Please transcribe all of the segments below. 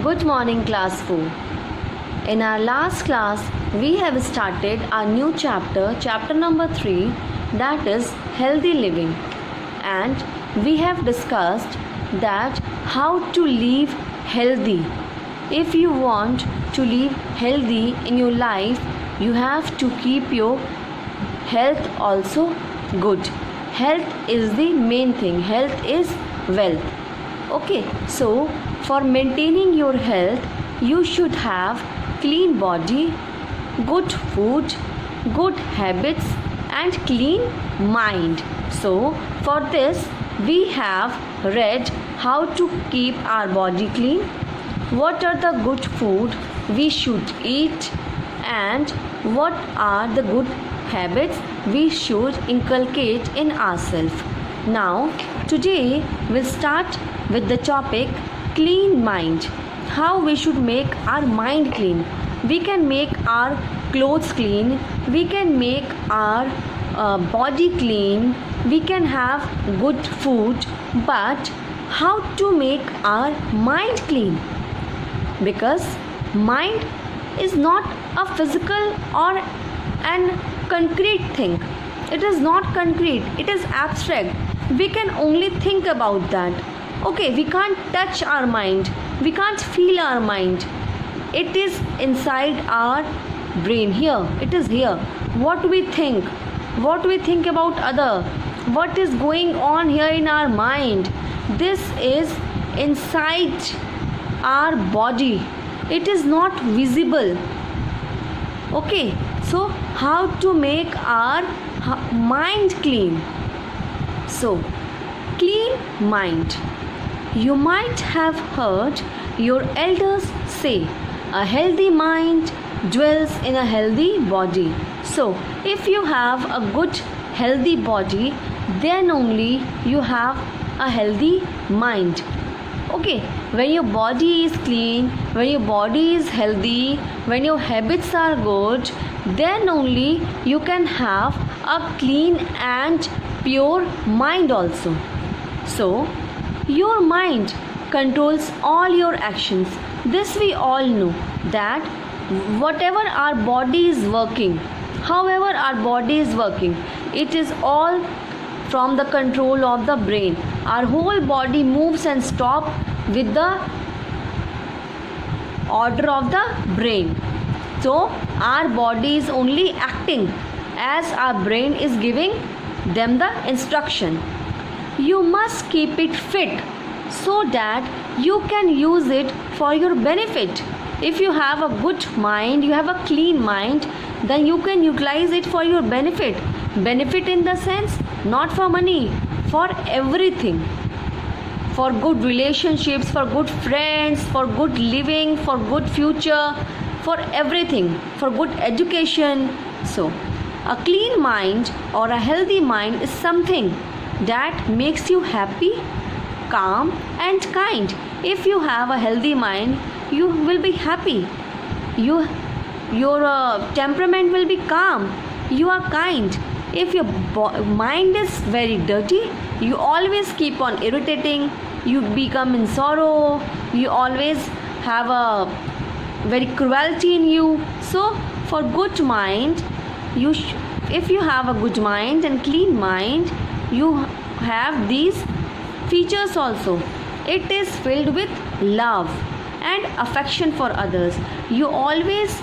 Good morning, class 4. In our last class, we have started our new chapter number 3, that is healthy living. And we have discussed that how to live healthy. If you want to live healthy in your life, you have to keep your health also good. Health is the main thing. Health is wealth. Okay, so for maintaining your health, you should have clean body, good food, good habits and clean mind. So for this, we have read how to keep our body clean, what are the good food we should eat, and what are the good habits we should inculcate in ourselves. Now, today we'll start with the topic clean mind. How we should make our mind clean. We can make our clothes clean, we can make our body clean, we can have good food, but how to make our mind clean? Because mind is not a physical or an concrete thing. It is not concrete, it is abstract. We can only think about that. Okay, we can't touch our mind, we can't feel our mind. It is inside our brain. Here, it is here. What we think about other, what is going on here in our mind, this is inside our body. It is not visible. Okay, so how to make our mind clean? So, clean mind. You might have heard your elders say, a healthy mind dwells in a healthy body. So, if you have a good healthy body, then only you have a healthy mind. Okay, when your body is clean, when your body is healthy, when your habits are good, then only you can have a clean and pure mind also. So, your mind controls all your actions. This we all know, that whatever our body is working, however our body is working, it is all from the control of the brain. Our whole body moves and stops with the order of the brain. So our body is only acting as our brain is giving them the instruction. You must keep it fit so that you can use it for your benefit. If you have a good mind, you have a clean mind, then you can utilize it for your benefit. Benefit in the sense, not for money, for everything. For good relationships, for good friends, for good living, for good future, for everything, for good education. So, a clean mind or a healthy mind is something that makes you happy, calm and kind. If you have a healthy mind, you will be happy. Your temperament will be calm. You are kind. If your mind is very dirty, you always keep on irritating. You become in sorrow. You always have a very cruelty in you. So, for good mind, if you have a good mind and clean mind, you have these features also. It is filled with love and affection for others. You always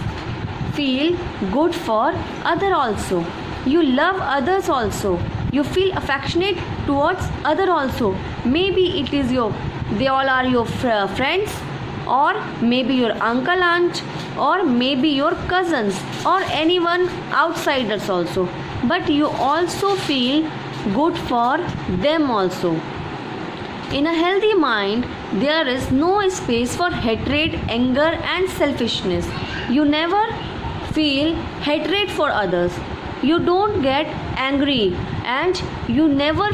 feel good for other also. You love others also. You feel affectionate towards other also. Maybe it is they all are your friends, or maybe your uncle, aunt, or maybe your cousins, or anyone outsiders also. But you also feel good for them also. In a healthy mind, there is no space for hatred, anger and selfishness. You never feel hatred for others. You don't get angry and you never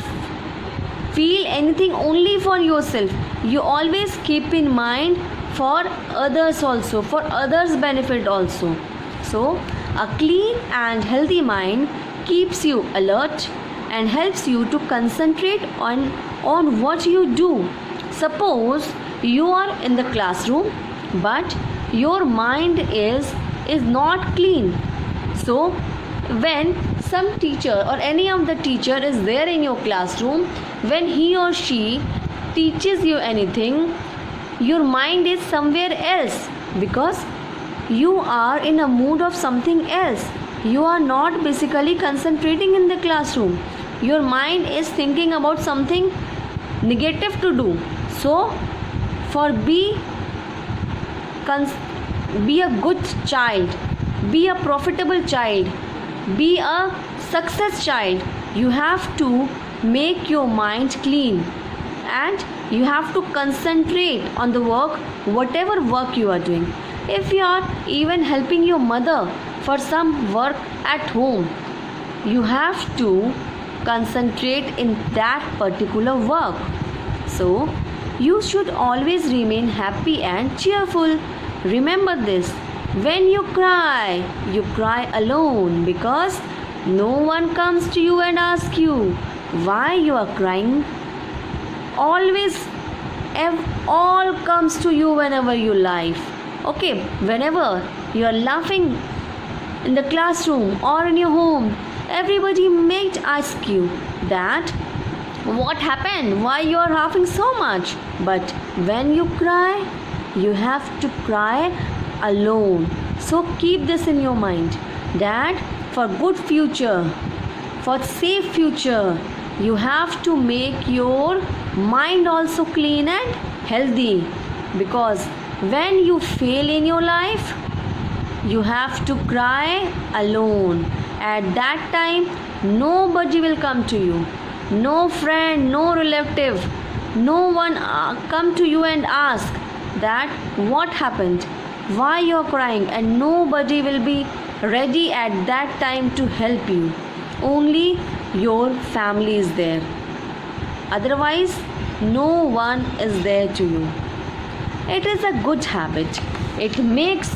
feel anything only for yourself. You always keep in mind for others also, for others' benefit also. So, a clean and healthy mind keeps you alert and helps you to concentrate on what you do. Suppose you are in the classroom, but your mind is not clean. So when some teacher or any of the teacher is there in your classroom, when he or she teaches you anything, your mind is somewhere else because you are in a mood of something else. You are not basically concentrating in the classroom. Your mind is thinking about something negative to do. So for be a good child, be a profitable child, be a success child, you have to make your mind clean and you have to concentrate on the work, whatever work you are doing. If you are even helping your mother for some work at home, you have to concentrate in that particular work. So you should always remain happy and cheerful. Remember this, when you cry alone because no one comes to you and asks you why you are crying. Always all comes to you whenever you laugh. Okay, whenever you are laughing in the classroom or in your home, everybody might ask you that what happened, why you are laughing so much. But when you cry, you have to cry alone. So keep this in your mind that for good future, for safe future, you have to make your mind also clean and healthy, because when you fail in your life, you have to cry alone. At that time, nobody will come to you, no friend, no relative, no one come to you and ask that what happened, why you are crying, and nobody will be ready at that time to help you. Only your family is there, otherwise no one is there to you. It is a good habit. It makes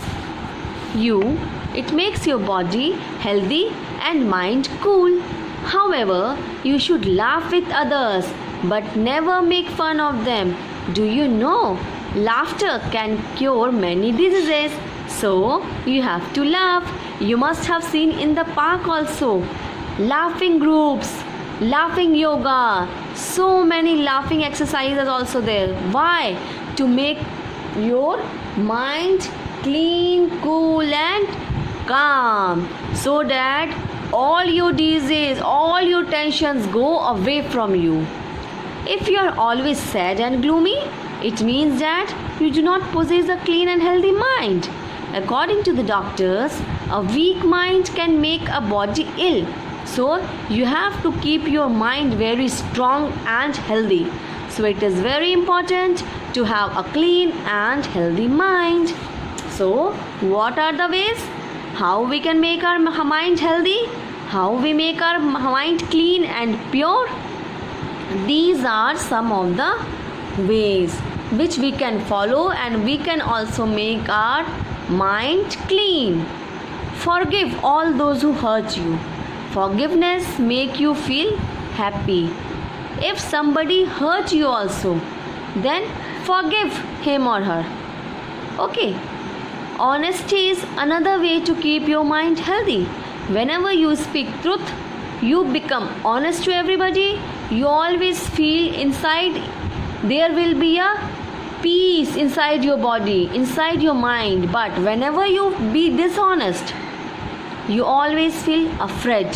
your body healthy and mind cool. However, you should laugh with others but never make fun of them. Do you know, laughter can cure many diseases. So you have to laugh. You must have seen in the park also laughing groups, laughing yoga, so many laughing exercises also there. Why? To make your mind clean, cool and calm, so that all your diseases, all your tensions go away from you. If you are always sad and gloomy, it means that you do not possess a clean and healthy mind. According to the doctors, a weak mind can make a body ill. So you have to keep your mind very strong and healthy. So it is very important to have a clean and healthy mind. So what are the ways how we can make our mind healthy? How we make our mind clean and pure? These are some of the ways which we can follow, and we can also make our mind clean. Forgive all those who hurt you. Forgiveness make you feel happy. If somebody hurt you also, then forgive him or her. Okay. Honesty is another way to keep your mind healthy. Whenever you speak truth, you become honest to everybody. You always feel inside there will be a peace inside your body, inside your mind. But whenever you be dishonest, you always feel afraid.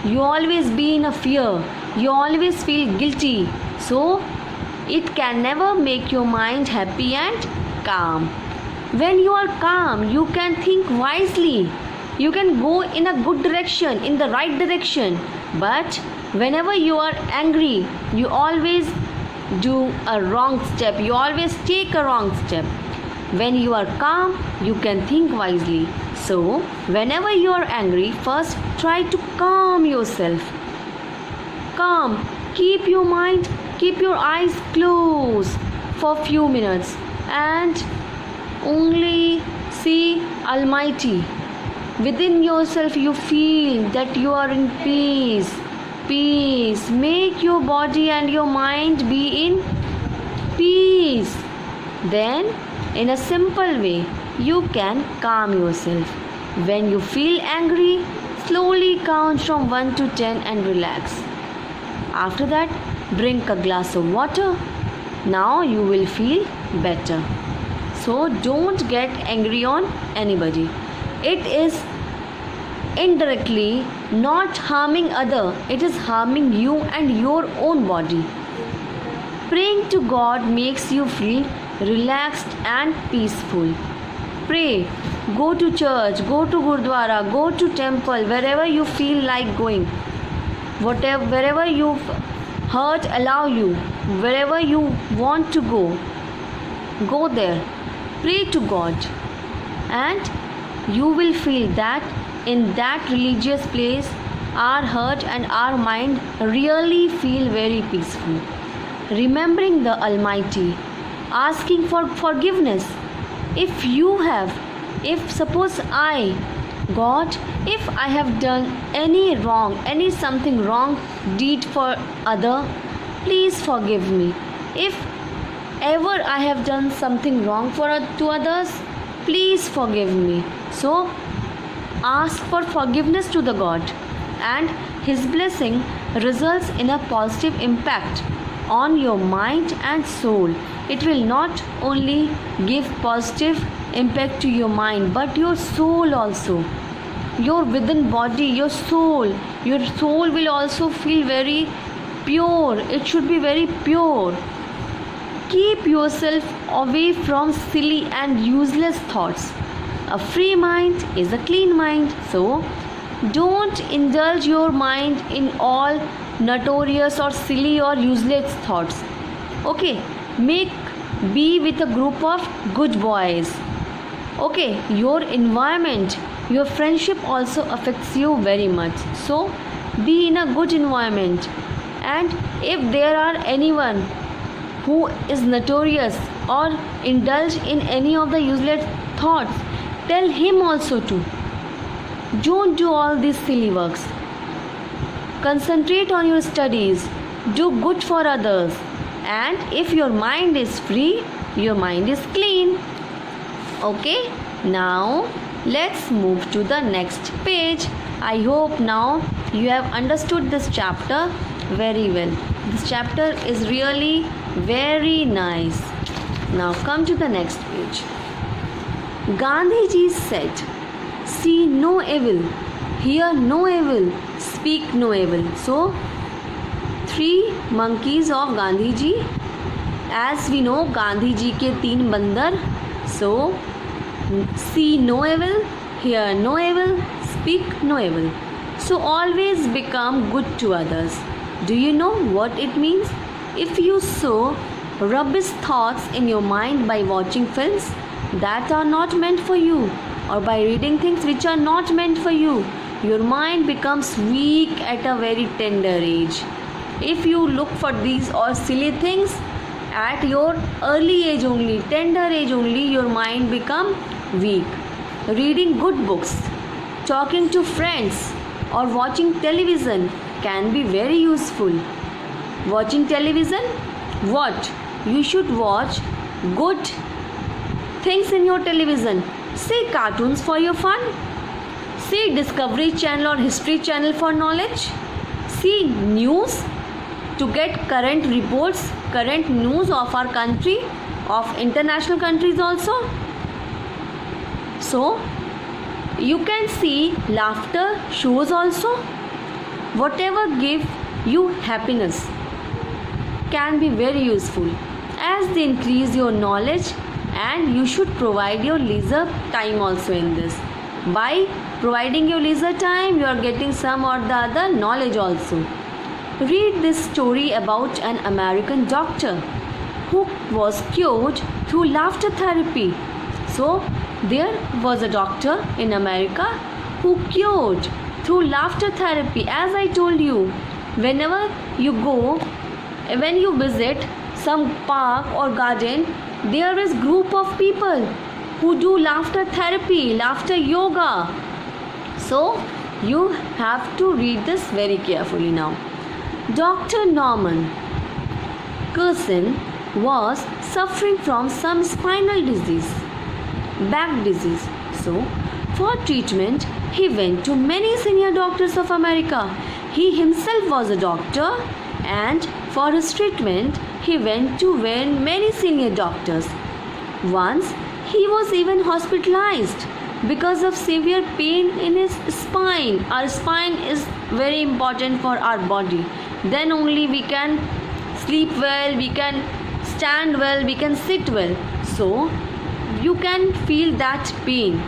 You always be in a fear. You always feel guilty. So it can never make your mind happy and calm. When you are calm, you can think wisely. You can go in a good direction, in the right direction. But whenever you are angry, you always do a wrong step. You always take a wrong step. When you are calm, you can think wisely. So, whenever you are angry, first try to calm yourself. Calm. Keep your mind, keep your eyes closed for few minutes and only see Almighty. Within yourself you feel that you are in peace. Peace. Make your body and your mind be in peace. Then, in a simple way, you can calm yourself. When you feel angry, slowly count from 1 to 10 and relax. After that, drink a glass of water. Now you will feel better. So don't get angry on anybody. It is indirectly not harming other, it is harming you and your own body. Praying to God makes you feel relaxed and peaceful. Pray, go to church, go to Gurdwara, go to temple, wherever you feel like going. Wherever you heart allow you, wherever you want to go there. Pray to God, and you will feel that in that religious place our heart and our mind really feel very peaceful. Remembering the Almighty, asking for forgiveness. If suppose God, if I have done any something wrong deed for other, please forgive me. If ever I have done something wrong to others, please forgive me. So ask for forgiveness to the God, and His blessing results in a positive impact on your mind and soul. It will not only give positive impact to your mind, but your soul also. Your within body, your soul will also feel very pure. It should be very pure. Keep yourself away from silly and useless thoughts. A free mind is a clean mind. So, don't indulge your mind in all notorious or silly or useless thoughts. Okay, be with a group of good boys. Okay, your environment, your friendship also affects you very much. So, be in a good environment. And if there are anyone who is notorious or indulge in any of the useless thoughts, tell him also to. Don't do all these silly works. Concentrate on your studies. Do good for others. And if your mind is free, your mind is clean. Okay, now let's move to the next page. I hope now you have understood this chapter very well. This chapter is really very nice. Now come to the next page. Gandhiji said, "See no evil, hear no evil, speak no evil." So, 3 monkeys of Gandhiji. As we know, Gandhiji ke 3 bandar. So, see no evil, hear no evil, speak no evil. So, always become good to others. Do you know what it means? If you sow rubbish thoughts in your mind by watching films that are not meant for you, or by reading things which are not meant for you, your mind becomes weak at a very tender age. If you look for these or silly things at your early age only, tender age only, your mind become weak. Reading good books, talking to friends, or watching television can be very useful. Watching television, what? You should watch good things in your television. See cartoons for your fun. See Discovery Channel or History Channel for knowledge. See news to get current reports, current news of our country, of international countries also. So, you can see laughter shows also. Whatever give you happiness can be very useful as they increase your knowledge, and you should provide your leisure time also in this. By providing your leisure time, you are getting some or the other knowledge also. Read this story about an American doctor who was cured through laughter therapy. So, there was a doctor in America who cured through laughter therapy. As I told you, whenever you go, when you visit some park or garden, there is group of people who do laughter therapy, laughter yoga. So, you have to read this very carefully now. Dr. Norman Curzon was suffering from some spinal disease, back disease. So, for treatment, he went to many senior doctors of America. He himself was a doctor, and for his treatment, he went to many senior doctors. Once, he was even hospitalized because of severe pain in his spine. Our spine is very important for our body. Then only we can sleep well, we can stand well, we can sit well. So, you can feel that pain.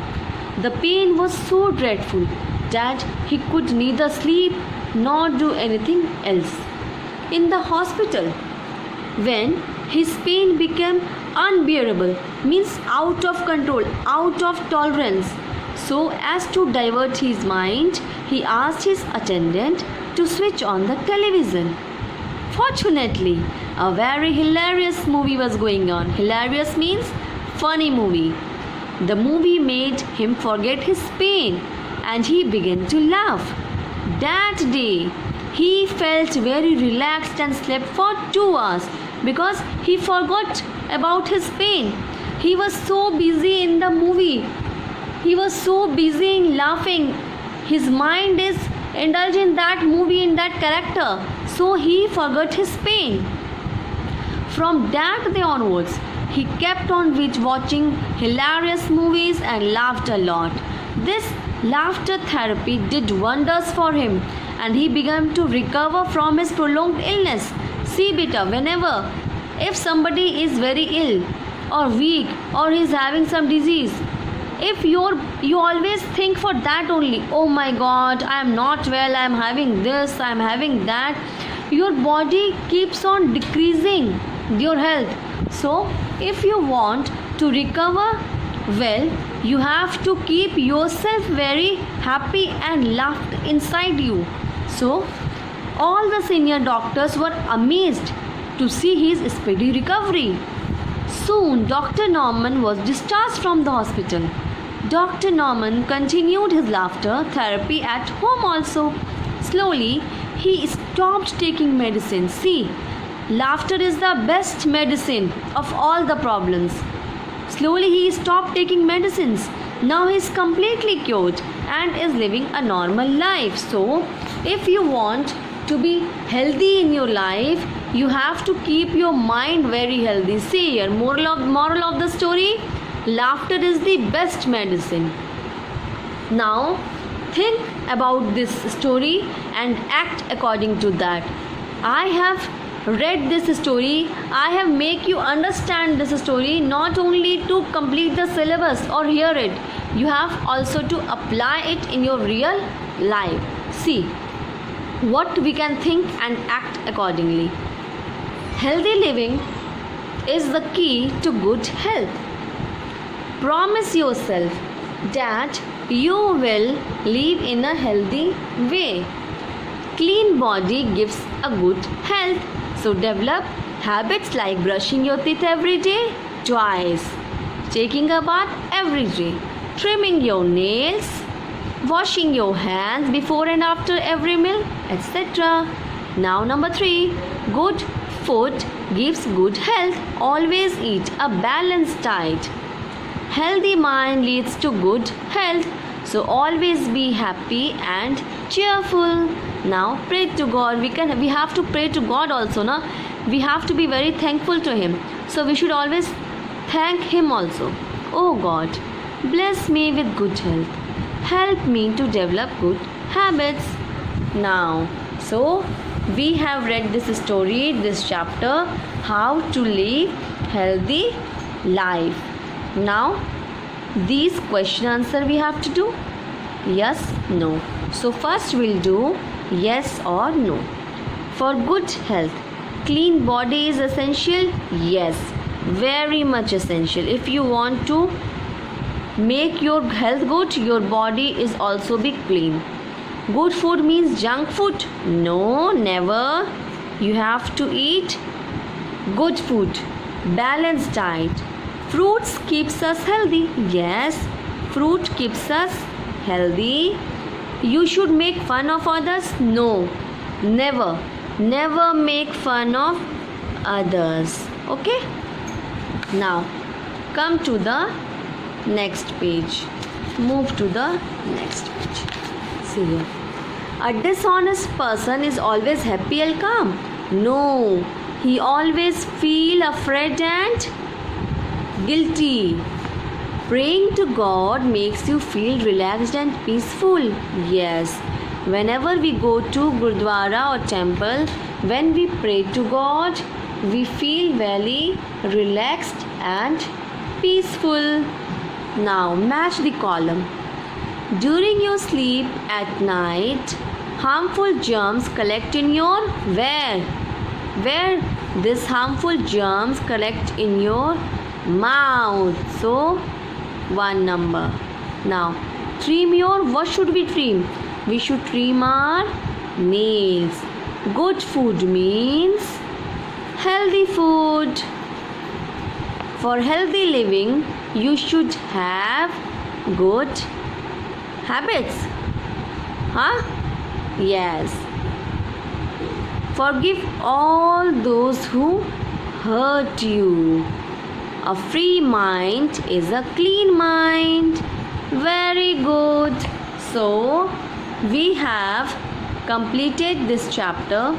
The pain was so dreadful that he could neither sleep nor do anything else. In the hospital, when his pain became unbearable, means out of control, out of tolerance, so as to divert his mind, he asked his attendant to switch on the television. Fortunately, a very hilarious movie was going on. Hilarious means funny movie. The movie made him forget his pain and he began to laugh. That day, he felt very relaxed and slept for 2 hours because he forgot about his pain. He was so busy in the movie. He was so busy in laughing. His mind is indulged in that movie, in that character. So he forgot his pain. From that day onwards, he kept on watching hilarious movies and laughed a lot. This laughter therapy did wonders for him and he began to recover from his prolonged illness. See beta, whenever if somebody is very ill or weak or is having some disease, if you always think for that only, oh my god, I am not well, I am having this, I am having that, your body keeps on decreasing your health. So if you want to recover well, you have to keep yourself very happy and laughed inside you. So all the senior doctors were amazed to see his speedy recovery. Soon Dr. Norman was discharged from the hospital. Dr. Norman continued his laughter therapy at home also. Slowly, he stopped taking medicine. See, laughter is the best medicine of all the problems. Slowly, he stopped taking medicines. Now he is completely cured and is living a normal life. So, if you want to be healthy in your life, you have to keep your mind very healthy. See here, moral of the story, laughter is the best medicine. Now think about this story and act according to that. I have read this story, I have make you understand this story not only to complete the syllabus or hear it, you have also to apply it in your real life. See what we can think and act accordingly. Healthy living is the key to good health. Promise yourself that you will live in a healthy way. Clean body gives a good health. So develop habits like brushing your teeth every day, twice, taking a bath every day, trimming your nails, washing your hands before and after every meal, etc. Now number 3, good food gives good health. Always eat a balanced diet. Healthy mind leads to good health. So always be happy and cheerful. Now pray to God. We have to pray to God also, na? We have to be very thankful to Him. So we should always thank Him also. Oh God, bless me with good health. Help me to develop good habits. Now, so we have read this story, this chapter, how to live healthy life. Now, these question answer we have to do. Yes, no. So first we'll do yes or no. For good health, clean body is essential? Yes, very much essential. If you want to make your health good, your body is also be clean. Good food means junk food? No, never. You have to eat good food, balanced diet. Fruits keeps us healthy. Yes, fruit keeps us healthy. You should make fun of others? No, never. Never make fun of others. Okay, now come to the next page. Move to the next page. See here. A dishonest person is always happy and calm. No, he always feel afraid and guilty. Praying to God makes you feel relaxed and peaceful. Yes, whenever we go to Gurdwara or temple, when we pray to God, we feel very relaxed and peaceful. Now match the column. During your sleep at night, harmful germs collect in your where? Where this harmful germs collect in your mouth. So one number. Now trim your, what should we trim? We should trim our nails. Good food means healthy food. For healthy living, you should have good habits. Huh? Yes. Forgive all those who hurt you. A free mind is a clean mind. Very good. So, we have completed this chapter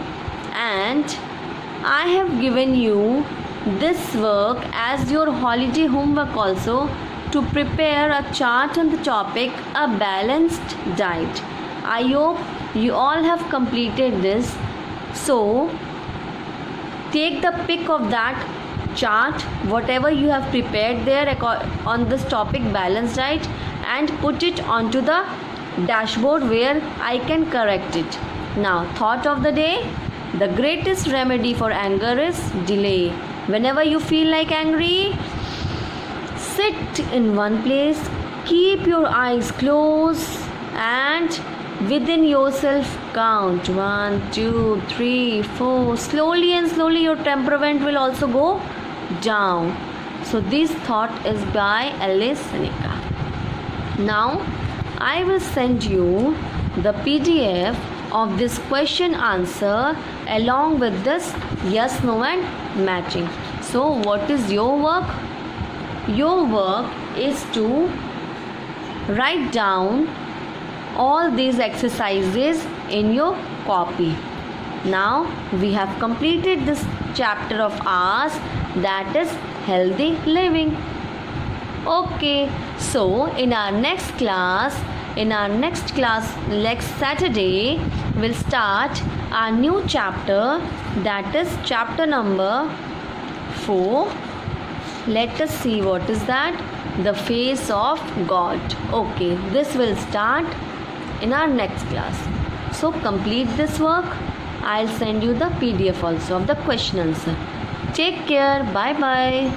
and I have given you this work as your holiday homework also, to prepare a chart on the topic a balanced diet. I hope you all have completed this. So take the pic of that chart, whatever you have prepared there on this topic balanced diet, and put it onto the dashboard where I can correct it. Now, thought of the day: the greatest remedy for anger is delay. Whenever you feel like angry, sit in one place, keep your eyes closed, and within yourself count 1, 2, 3, 4. Slowly and slowly your temperament will also go down. So this thought is by Alice Seneca. Now I will send you the PDF of this question answer along with this yes, no and matching. So what is your work? Your work is to write down all these exercises in your copy. Now we have completed this chapter of ours, that is healthy living. Okay, so in our next class, next Saturday, we'll start our new chapter, that is chapter number 4. Let us see what is that. The face of God. Okay, this will start in our next class. So complete this work. I'll send you the PDF also of the question answer. Take care. Bye bye.